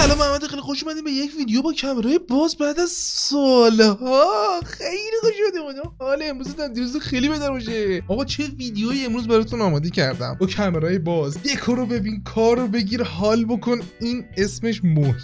سلام محمد، خیلی خوش اومدید به یک ویدیو با کامرای باز بعد از سالها. خیلی خوش اومدید. حال امروزتون دیروز خیلی بهتر باشه. آقا چه ویدیویی امروز براتون آماده کردم با کامرای باز. دکو رو ببین، کار رو بگیر، حال بکن. این اسمش موهیه.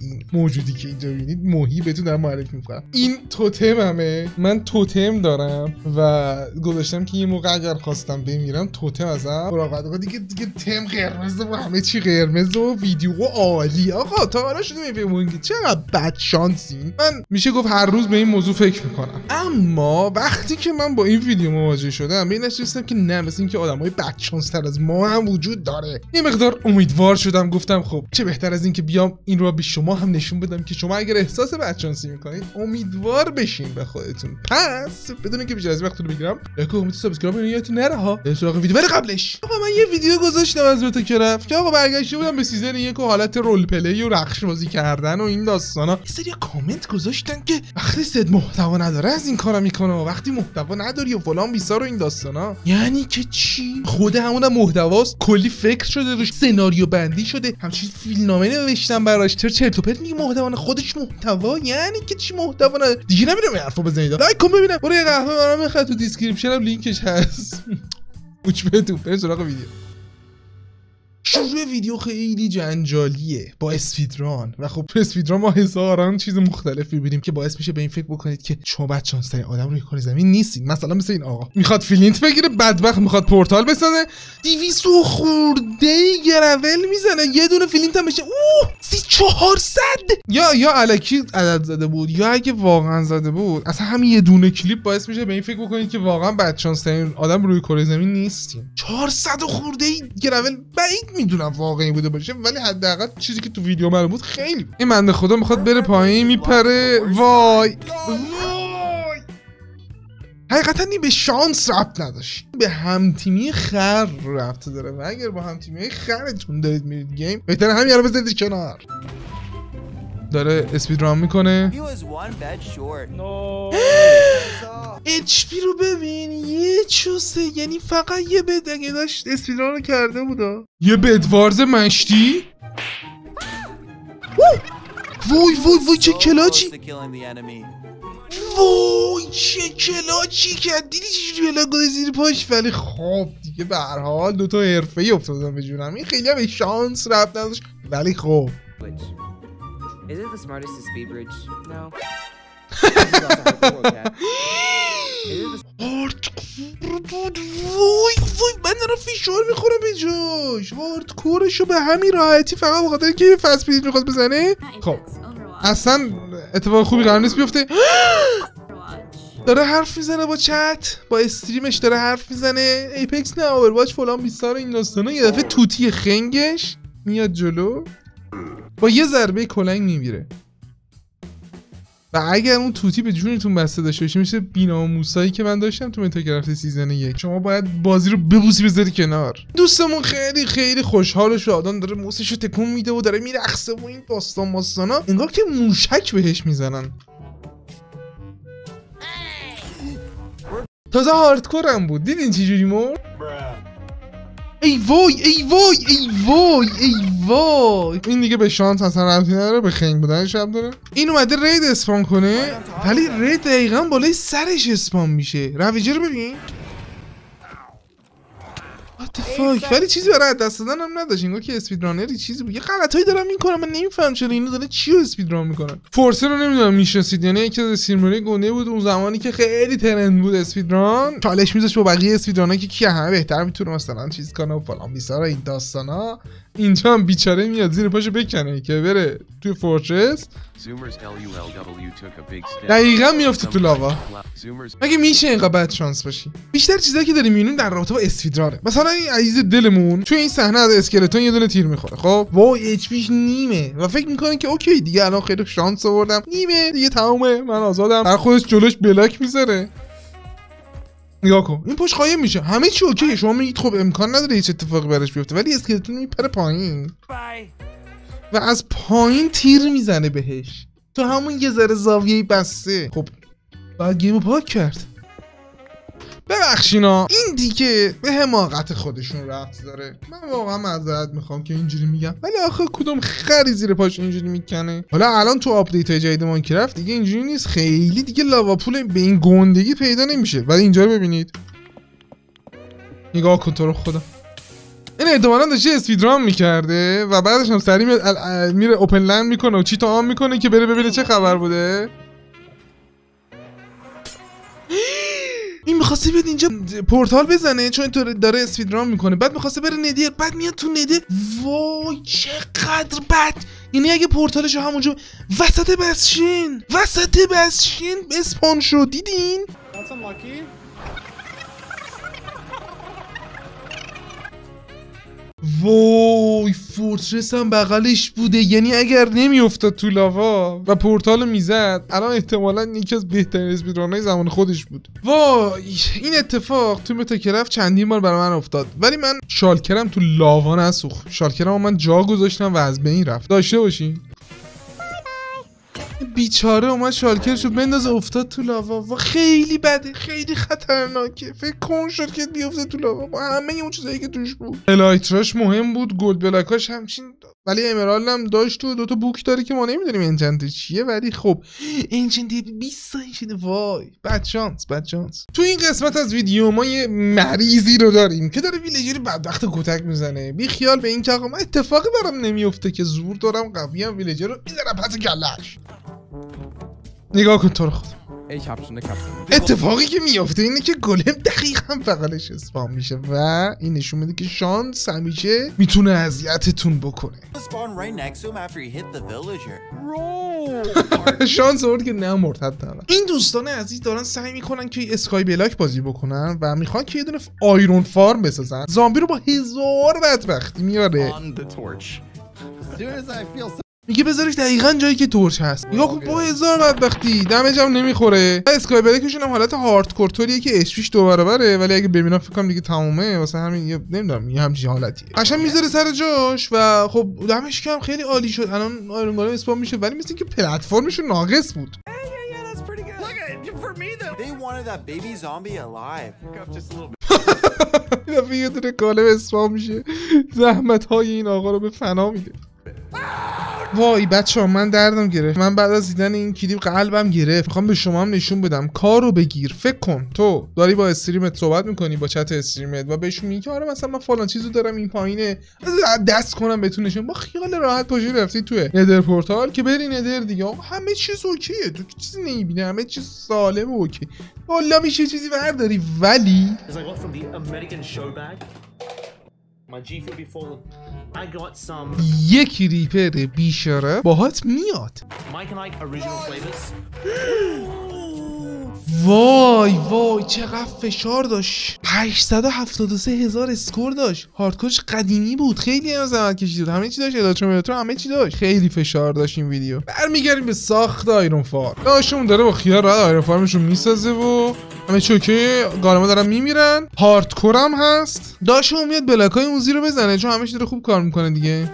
این موجودی که اینجا میبینید موهی بهتون دارم معرفی میکنم. این توتممه. من توتم دارم و گذاشتم که یه موقع اگر خواستم بمیرم توتم ازم مراقبت. دیگه تم قرمز و همه چی قرمز و ویدیو عالی. آقا تا حالا شده میفهمون که چقدر بد شانسین. من میشه گفت هر روز به این موضوع فکر میکنم، اما وقتی که من با این ویدیو مواجه شدم به این نتیجه که نه، مثل اینکه آدمای بد شانس تر از ما هم وجود داره. یه مقدار امیدوار شدم، گفتم خب چه بهتر از این که بیام این رو به شما هم نشون بدم که شما اگر احساس بد شانسی میکنید امیدوار بشین به خودتون. پس بدون اینکه بیشتر از وقتتون رو بگیرم، لایک و کامنت سابسکرایب یادتون نره ها. بریم سراغ ویدیو. ولی قبلش آقا من یه ویدیو گذاشتم از بتا که رفت که آقا برگشته بودم به سیزن 1 و حالت رول پلی و رخش بازی کردن و این داستانا. یه سری کامنت گذاشتن که وقتی صد محتوا نداره از این کارا میکنه و وقتی محتوا نداری و فلان بیسار و این داستانا. یعنی که چی؟ خود همون محتواست، کلی فکر شده روش، سناریو بندی شده، همچین فیلمنامه نوشتن براش. چرت و پرت میگه محتوا خودش محتوا. یعنی که چی محتوا نداره؟ دیگه نمیدونم این حرفو بزنید. لایک کن ببینم. برو یه قهوه برام بخر، تو دیسکریپشن هم لینکش هست. اوچ بهتون. بریم سراغ ویدیو. شروع ویدیو خیلی جنجالیه با اسپیدران و خب تو اسپیدران ما هزاران چیز مختلف می‌بینیم که باعث میشه به این فکر بکنید که شما بد شانس ترین آدم روی کره زمین نیستید. مثلا مثل این آقا میخواد فلینت بگیره، بدبخت میخواد پورتال بسازه، 200 خورده گرول میزنه، یه دونه فلینت هم بشه 400. یا الکی عدد زده بود، یا اگه واقعا زده بود اصلا همین یه دونه کلیپ باعث میشه به این فکر بکنید که واقعا بد شانس ترین آدم روی کره زمین نیستیم. 400 خورده گرول بعید میدونم واقعی بوده باشه، ولی حداقل چیزی که تو ویدیو معلوم بود خیلی بود. این بنده خدا میخواد بره پایین، میپره. وای حقیقتا این به شانس ربط نداشت، به همتیمی خر ربط داره و اگر با همتیمی خرتون دارید میرید گیم بهتره همین رو بذارید کنار. داره اسپید ران میکنه. HP رو ببین، یه چوسه، یعنی فقط یه بد اگه داشت اسپید ران رو کرده بودا. یه بدوارز مشتی. وای چه کلاچی. وای چه کلاچی کرد. دیدی چجوری بلا گذاشت زیر پاش. ولی خب دیگه به هر حال دوتا حرفه‌ای افتادن به جونم. این خیلی هم به شانس ربط نداشت، ولی خب Is it the smartest to speed bridge? No. وای من دارم فشار میخورم به جاش. هاردکورشو به همین راحتی فقط بخاطر اینکه یه فست پیج میخواد بزنه. خب اصلا اتفاق خوبی قرار نیست بیفته. داره حرف میزنه با چت، با استریمش داره حرف میزنه. ایپکس نه، اوورواچ فلان بیستار این داستانا. یه دفعه توتی خنگش میاد جلو با یه ضربه کلنگ میمیره. و اگر اون توتی به جونتون بسته داشته باشه میشه بی‌ناموسایی که من داشتم تو متاگرافت سیزن 1. شما باید بازی رو ببوسی بذاری کنار. دوستمون خیلی خیلی خوشحال و شادان داره موسشو تکون میده و داره میرقصه و این داستانا انگار که موشک بهش میزنن. تازه هاردکور هم بود. دیدین چجوری مرد؟ ای وای این دیگه به شانس اصلا ربطی نداره، به خنگ بودن شب داره. این اومده رید اسپام کنه، ولی رید دقیقا بالای سرش اسپام میشه. رویجه رو ببین. What the fuck. ولی چیزی برای دست دادن هم نداشت. انگار که اسپید رانری چیزی بود. یه غلطایی دارم میکنم، من نمیفهم چرا اینو داره چی رو اسپید ران میکنن. فورسر رو نمیدونم میشناسید، یعنی یکی از استریمرهای گنده بود اون زمانی که خیلی ترند بود اسپید ران. چالش میذاشت با بقیه اسپید رانرها که کی همه بهتر میتونه مثلا چیز کنه و فلان بیسارا این داستانا. اینجا هم بیچاره میاد زیر پاشو بکنه که بره توی فورترس، دقیقا میافته تو لاوا. مگه میشه اینقدر بد شانس باشی؟ بیشتر چیزایی که داریم میبینیم در رابطه با اسپیدرانه. مثلا این عزیز دلمون توی این صحنه از اسکلتون یه دونه تیر میخوره. خب وای اچ پیش نیمه و فکر میکنه که اوکی دیگه الان خیلی شانس آوردم، نیمه دیگه تمومه، من آزادم. هر خودش جلوش بلاک میذاره. نگاه کن این پشت قایم میشه، همه چی اوکیه. شما میگید خب امکان نداره هیچ اتفاقی براش بیفته، ولی اسکلتون میپره پایین و از پایین تیر میزنه بهش تو همون یه ذره زاویه بسته. خب بعد گیمو پاک کرد. ببخشینا این دیگه به حماقت خودشون ربط داره. من واقعا معذرت میخوام که اینجوری میگم، ولی آخه کدوم خری زیر پاش اینجوری میکنه؟ حالا الان تو آپدیت های جدید ماینکرافت دیگه اینجوری نیست، خیلی دیگه لاوا پول به این گندگی پیدا نمیشه. ولی اینجا رو ببینید، نگاه کن تو رو خدا. این احتمالاً داشته اسپیدران میکرده و بعدش هم سریع میره اوپن لند میکنه و چیت آن میکنه که بره ببینه چه خبر بوده. این میخواسته بیاد اینجا پورتال بزنه چون اینطور داره اسپیدران میکنه، بعد میخواسته بره ندیر، بعد میاد تو ندیر. وای چقدر بد. یعنی اگه پورتالش همونجا وسط بسشین اسپان شد، دیدین؟ وای فورترس هم بغلش بوده، یعنی اگر نمیافتاد تو لاوا و پورتال میزد الان احتمالاً یکی از بهترین اسپیدران‌های زمان خودش بود. وای این اتفاق تو متاکرافت چندین بار برای من افتاد، ولی من شالکرم تو لاوا نسوخت. شالکرم من جا گذاشتم و از بین رفت. داشته باشین. بیچاره اومد شالکرشو بندازه افتاد تو لاوا و خیلی بده، خیلی خطرناکه. فکر کن شد که بیفته تو لاوا با همه اون چیزایی که توش بود. الایتراش مهم بود، گلد بلاکاش همچین، ولی امرالد هم داشت و دوتا بوک داره که ما نمیدونیم انچنت چیه، ولی خب انچنت 20 تا شده. وای بد شانس. تو این قسمت از ویدیو ما یه مریضی رو داریم که داره ویلیجری بدبخت کتک میزنه. بی خیال به این که آقا من اتفاقی برام نمیفته که زور دارم قویم ویلیجر رو میذارم پس کلش. نگاه کن تو رو خدا. اتفاقی که میافته اینه که گلم دقیقاً بغلش اسپام میشه و این نشون میده که شانس همیشه میتونه اذیتتون بکنه. شانس آورد که نمرد. حتی این دوستان عزیز دارن سعی میکنن که اسکای بلاک بازی بکنن و میخوان که یه دونه آیرون فارم بسازن. زامبی رو با 1000 بدبختی میاره. میگه بذارش دقیقاً جایی که تورچ هست. نگاه کن با 1000 بدبختی دمیج هم نمیخوره. اسکای بلاکشون هم حالت هاردکور طوریه که اچ 2 برابره، ولی اگه ببینم فکر کنم دیگه تمومه. واسه همین نمیدونم یه همچین حالتیه. قشنگ میذاره سر جاش و خب دمش کم خیلی عالی شد. الان آیرون گالم اسپام میشه، ولی مثل اینکه پلتفرمش ناقص بود. یه دونه گالم اسپام میشه، زحمت های این آقا رو به فنا میده. وای بچه‌ها من دردم گرفت. من بعد از دیدن این کلیپ قلبم گرفت. میخوام به شما هم نشون بدم کارو بگیر. فکر کن تو داری با استریمت صحبت میکنی، با چت استریمت، و بهشون میگی که آره مثلا من فلان چیزو دارم این پایینه، دست کنم بهتون نشون. با خیال راحت پاشی رفتی توی ندر پورتال که بری ندر دیگه. همه چیز اوکیه، تو چیزی نمیبینی، همه چیز سالم و اوکی. والا میشه چیزی برداری، ولی یک ریپر بیشاره باهات میاد. وای چقدر فشار داشت. 873,000 اسکور داشت. هاردکورش قدیمی بود، خیلی هم زحمت کشیده بود، همه چی داشت، الاترومتر همه چی داشت. خیلی فشار داشت این ویدیو. برمیگردیم به ساخت آیرون فارم. داشتمون داره با خیال راحت آیرون فارمشون میسازه و همه چوکه گالما دارن میمیرن. هاردکور هم هست. داشتمون میاد بلاکای اونزی رو بزنه چون همه چی داره خوب کار میکنه دیگه.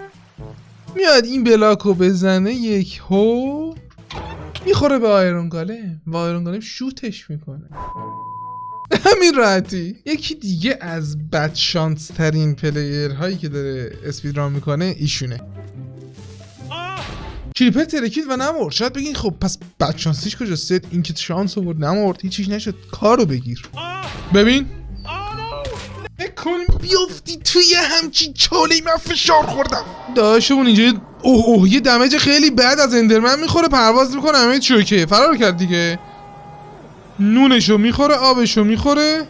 میاد این بلاکو بزنه، یک هو میخوره به آیرون گالم و آیرون گالم شوتش میکنه. همین راحتی. یکی دیگه از بدشانس ترین پلیر هایی که داره اسپیدران میکنه ایشونه. کریپر ترکید و نمرد. شاید بگین خب پس بدشانسیش کجاست؟ این که شانس آورد نمرد، هیچیش نشد. کارو بگیر. ببین کن بیافتی توی همچین چالی. من فشار خوردم. داشتمون اینجا یه دمیج خیلی بد از اندرمن میخوره، پرواز میکنه، همه چوکه فرار کرد دیگه. نونشو میخوره، آبشو میخوره.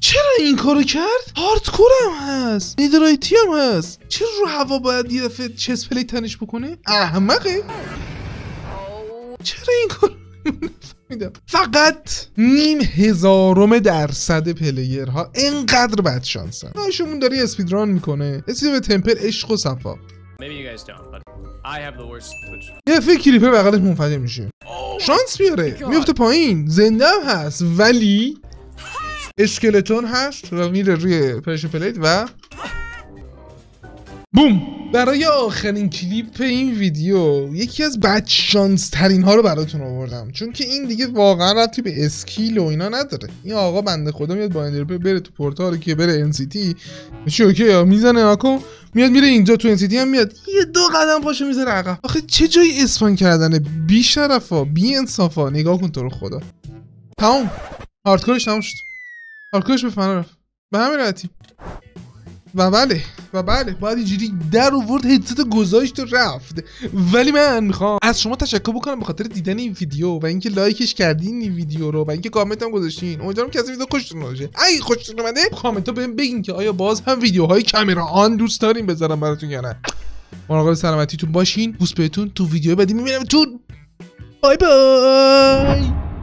چرا این کارو کرد؟ هاردکور هم هست، نیدرایتی هم هست. چرا رو هوا باید یه دفعه چست پلی تنش بکنه؟ احمقه. چرا این کار فقط 0.000% پلیرها اینقدر بد شانسن. ناشمون داری اسپیدران میکنه، اسمی به تمپل عشق و صفا. یه فکر کریپر بغلش منفجر میشه، شانس بیاره، میفته پایین، زنده هم هست، ولی اسکلتون هست و میره روی پرشن پلیت و بوم. برای آخرین کلیپ این ویدیو یکی از بدشانس ترین ها رو براتون آوردم، چون که این دیگه واقعا ربطی به اسکیل و اینا نداره. این آقا بنده خدا میاد با اندرپی بره تو پورتال که بره انسیتی اوکی میزنه ناکو، میاد میره اینجا تو انسیتی هم میاد یه 2 قدم پاشو میذاره عقب. آخه چه جایی اسپان کردنه، بی شرفا، بی انصافا. نگاه کن تو رو خدا. تمام، هاردکورش تمام شد. هاردکورش به فنا رفت به همین راحتی. و بله باید اینجوری در آورد، هدست گذاشت و رفت. ولی من میخوام از شما تشکر بکنم به خاطر دیدن این ویدیو و اینکه لایکش کردین این ویدیو رو و اینکه کامنت هم گذاشتین. امیدوارم که از این ویدیو خوشتون باشه. اگه خوشتون اومده کامنت ها بهم بگین که آیا باز هم ویدیوهای کامرا آن دوست دارین بذارم براتون یا نه. مراقب سلامتیتون باشین. بوس بهتون. تو ویدیو بعدی میبینمتون. بای بای.